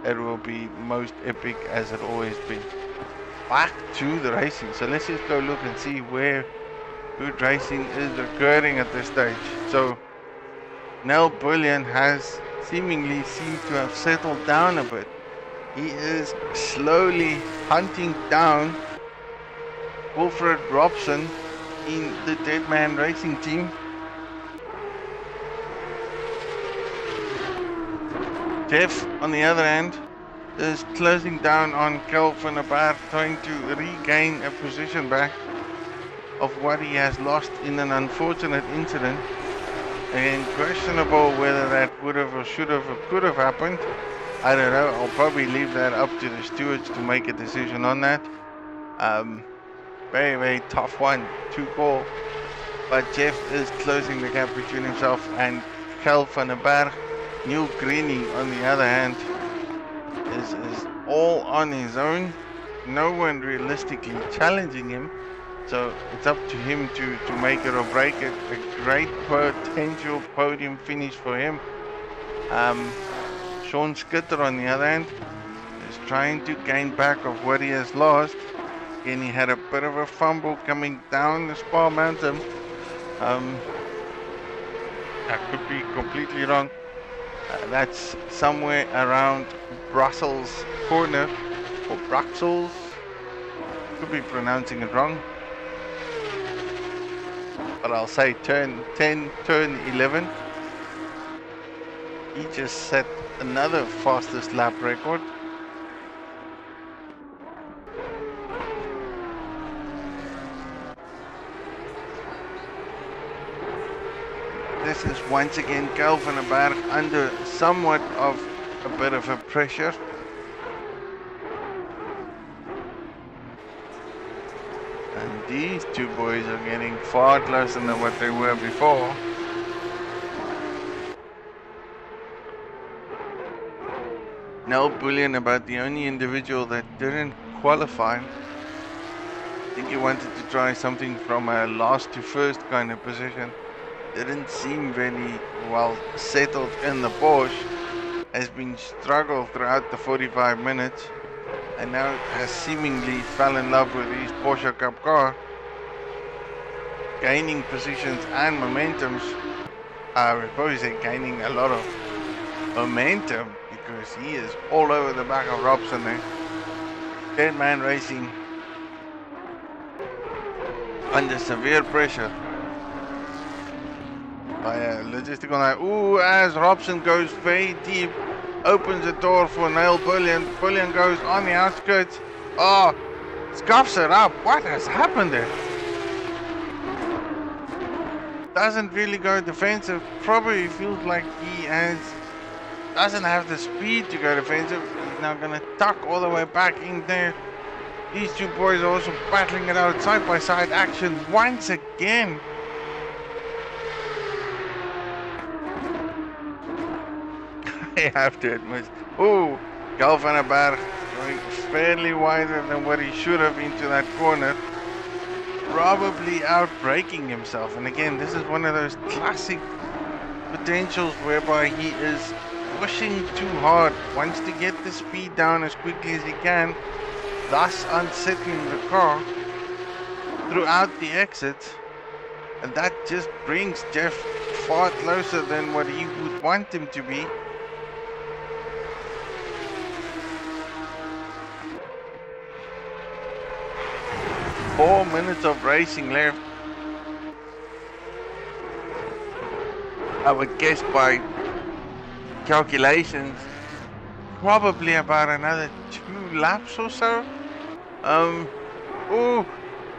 it will be most epic as it always been. Back to the racing. So let's just go look and see where good racing is occurring at this stage. So Nel Bullion has seemingly seemed to have settled down a bit. He is slowly hunting down Wilfred Robson in the Dead Man Racing team. Jeff, on the other hand, is closing down on Kelvin Abar, trying to regain a position back of what he has lost in an unfortunate incident. Again, questionable whether that would have or should have or could have happened. I don't know. I'll probably leave that up to the stewards to make a decision on that. Very, very tough one to call. But Jeff is closing the gap between himself and Kel van der Berg. Neil Greeny, on the other hand, is all on his own. No one realistically challenging him. So it's up to him to make it or break it. A great potential podium finish for him. Sean Skitter, on the other hand, is trying to gain back of what he has lost. Again, he had a bit of a fumble coming down the Spa Mountain. I could be completely wrong. That's somewhere around Brussels corner, or Bruxelles. Could be pronouncing it wrong. But I'll say turn 10, turn 11. He just set another fastest lap record. This is once again Kel van der Berg under somewhat of a bit of a pressure. And these two boys are getting far closer than what they were before. Nel Bullion about the only individual that didn't qualify. I think he wanted to try something from a last to first kind of position. Didn't seem very well settled in the Porsche. Has been struggled throughout the 45 minutes. And now has seemingly fell in love with his Porsche Cup car. Gaining positions and momentums. I would probably say gaining a lot of momentum because he is all over the back of Robson there. Dead Man Racing under severe pressure by a logistical night. Ooh, as Robson goes very deep, opens the door for Nel Bullion. Bullion goes on the outskirts. Oh, scuffs it up. What has happened there? Doesn't really go defensive. Probably feels like he doesn't have the speed to go defensive. He's now gonna tuck all the way back in there. These two boys are also battling it out, side by side action once again. I have to admit. Ooh, Kel van der Berg going fairly wider than what he should have into that corner. Probably out braking himself. And again, this is one of those classic potentials whereby he is pushing too hard, wants to get the speed down as quickly as he can, thus unsettling the car throughout the exits. And that just brings Jeff far closer than what he would want him to be. Four minutes of racing left. I would guess by calculations, probably about another 2 laps or so. Oh,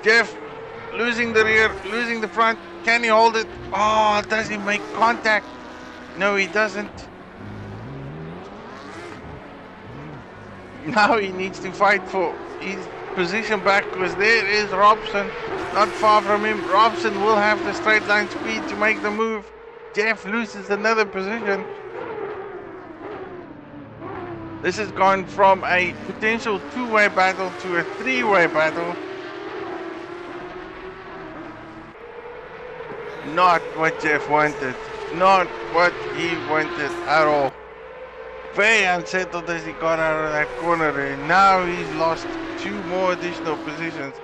Jeff losing the rear, losing the front. Can he hold it? Oh, does he make contact? No, he doesn't. Now he needs to fight for his position back, because there is Robson not far from him. Robson will have the straight line speed to make the move. Jeff loses another position. This has gone from a potential two-way battle to a three-way battle. Not what Jeff wanted. Not what he wanted at all. Very unsettled as he got out of that corner there. Now he's lost 2 more additional positions,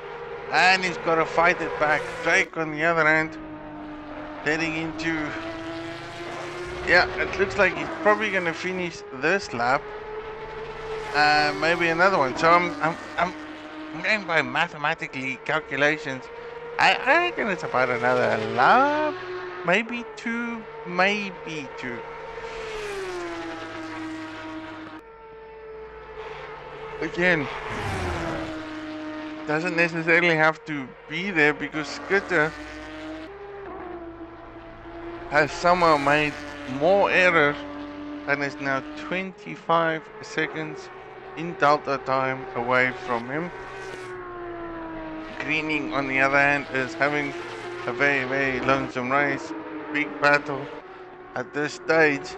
and he's got to fight it back. Drake on the other hand, heading into, yeah, it looks like he's probably going to finish this lap, maybe another one. So I'm going by mathematically calculations. I reckon it's about another lap, maybe 2, maybe 2. Again, doesn't necessarily have to be there, because Skitter has somehow made more errors and is now 25 seconds in delta time away from him. Greening on the other hand is having a very, very lonesome race. Big battle at this stage.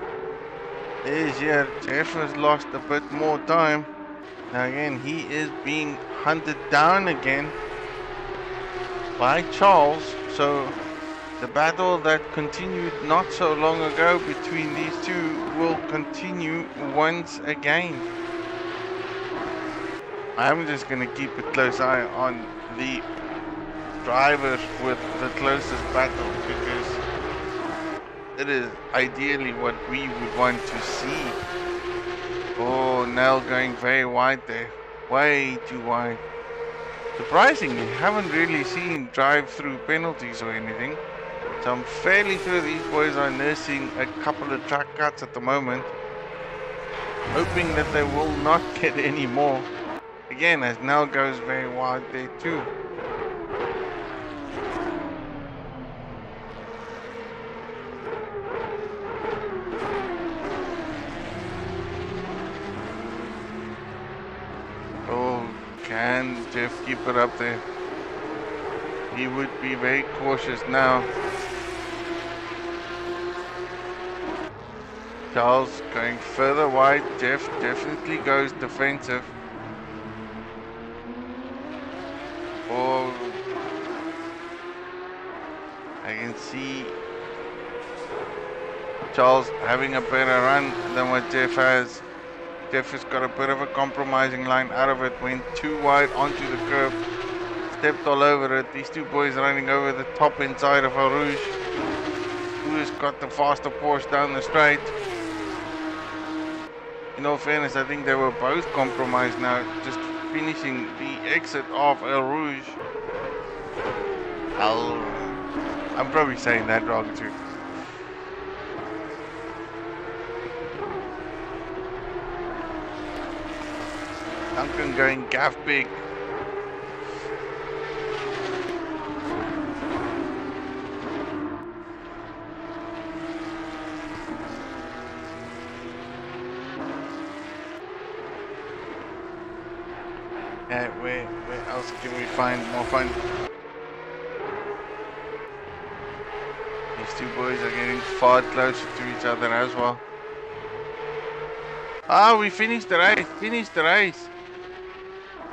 There's here, Jeff has lost a bit more time. Now again, he is being hunted down again by Charles. So the battle that continued not so long ago between these two will continue once again. I'm just going to keep a close eye on the drivers with the closest battle, because it is ideally what we would want to see. Oh, Nell going very wide there. Way too wide. Surprisingly, haven't really seen drive-through penalties or anything. So I'm fairly sure these boys are nursing a couple of track cuts at the moment, hoping that they will not get any more. Again, as Nell goes very wide there too. Can Jeff keep it up there? He would be very cautious now. Charles going further wide. Jeff definitely goes defensive. Oh, I can see Charles having a better run than what Jeff has. Jeff has got a bit of a compromising line out of it, went too wide onto the curb, stepped all over it. These two boys running over the top inside of Eau Rouge. Who has got the faster Porsche down the straight? In all fairness, I think they were both compromised now, just finishing the exit of Eau Rouge. I'm probably saying that wrong too. Duncan going gaff big. Where else can we find more fun? These two boys are getting far closer to each other as well. Ah, we finished the race.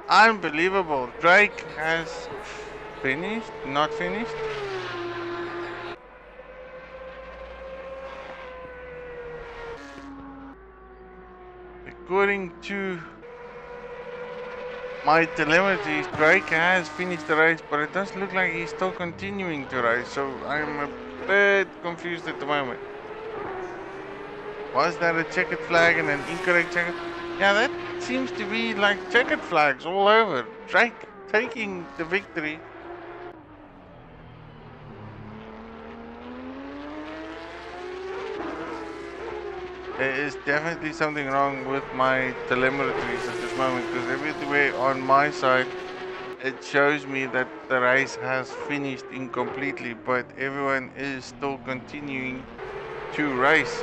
Unbelievable. Drake has finished, not finished. According to my telemetry, Drake has finished the race, but it does look like he's still continuing to race, so I'm a bit confused at the moment. Was that a checkered flag and an incorrect checkered? Yeah, that seems to be like checkered flags all over. Drake taking the victory. There is definitely something wrong with my telemetries at this moment, because everywhere on my side it shows me that the race has finished incompletely, but everyone is still continuing to race.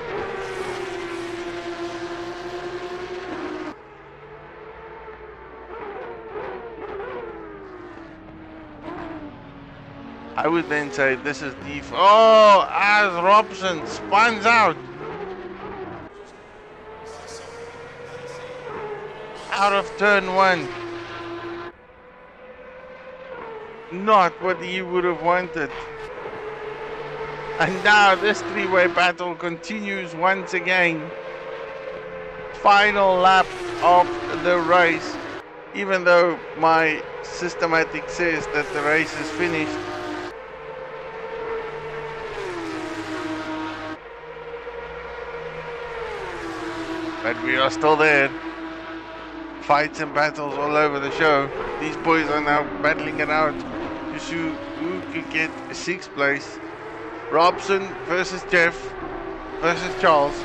I would then say this is oh, as Robson spins out of turn one. Not what he would have wanted. And now this three-way battle continues once again. Final lap of the race. Even though my systematic says that the race is finished. But we are still there. Fights and battles all over the show. These boys are now battling it out to see who could get 6th place. Robson versus Jeff versus Charles.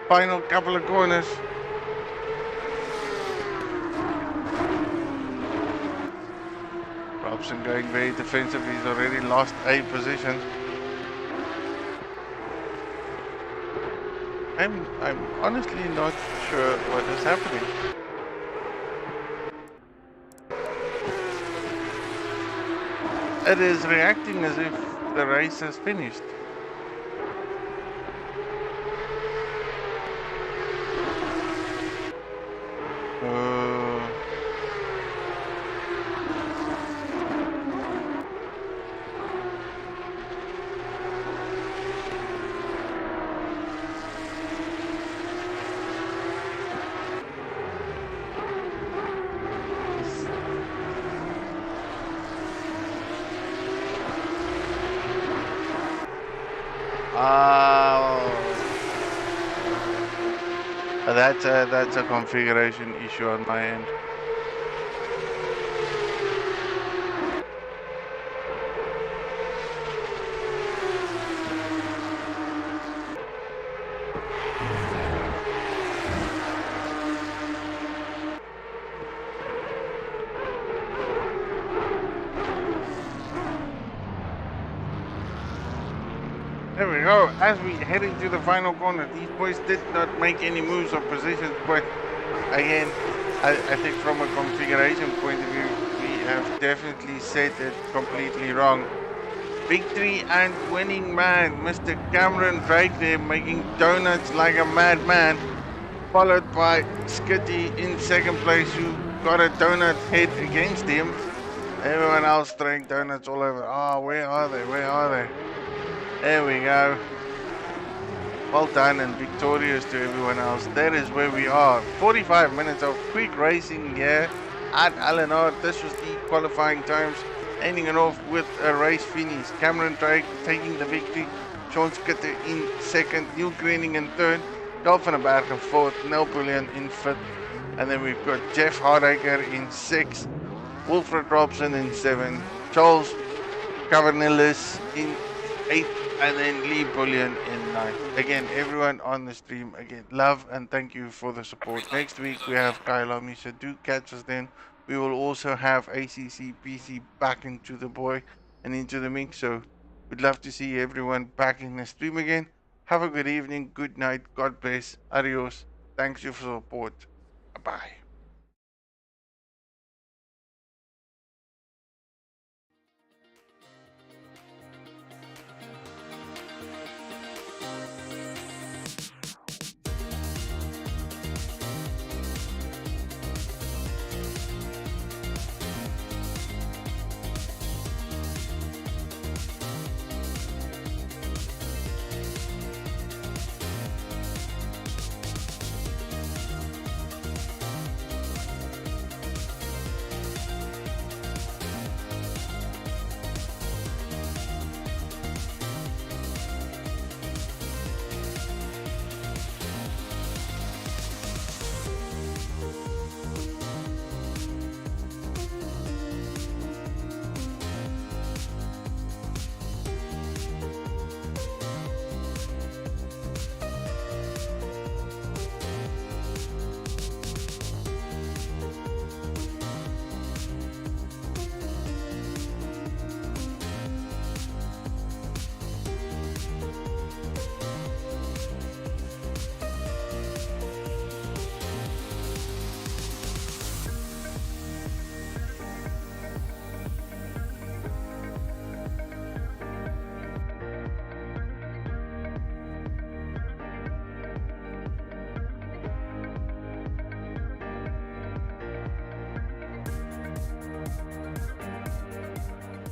Final couple of corners. Robson going very defensive. He's already lost a position. I'm honestly not sure what is happening. It is reacting as if the race has finished. That's a configuration issue on my end. There we go. As we head into the final corner, these boys did not make any moves or positions, but again, I think from a configuration point of view, we have definitely set it completely wrong. Victory and winning man, Mr. Cameron Drake there, making donuts like a madman, followed by Skitty in 2nd place, who got a donut head against him. Everyone else throwing donuts all over. Oh, where are they? Where are they? There we go. Well done and victorious to everyone else. That is where we are. 45 minutes of quick racing here at LNR. This was the qualifying times, ending it off with a race finish. Cameron Drake taking the victory. Sean Skitter in 2nd. Neil Greening in 3rd. Dolphin Berg in 4th. Nel Bullion in 5th. And then we've got Jeff Hardacre in 6th. Wilfred Robson in 7th. Charles Cavernellis in 8th. And then Lee Bullion in 9th. Again, everyone on the stream, again, love and thank you for the support. Next week we have Kyle Omi, so do catch us then. We will also have ACC PC back into the boy and into the mix, so we'd love to see everyone back in the stream again. Have a good evening, good night, God bless, adios, thanks you for support, bye.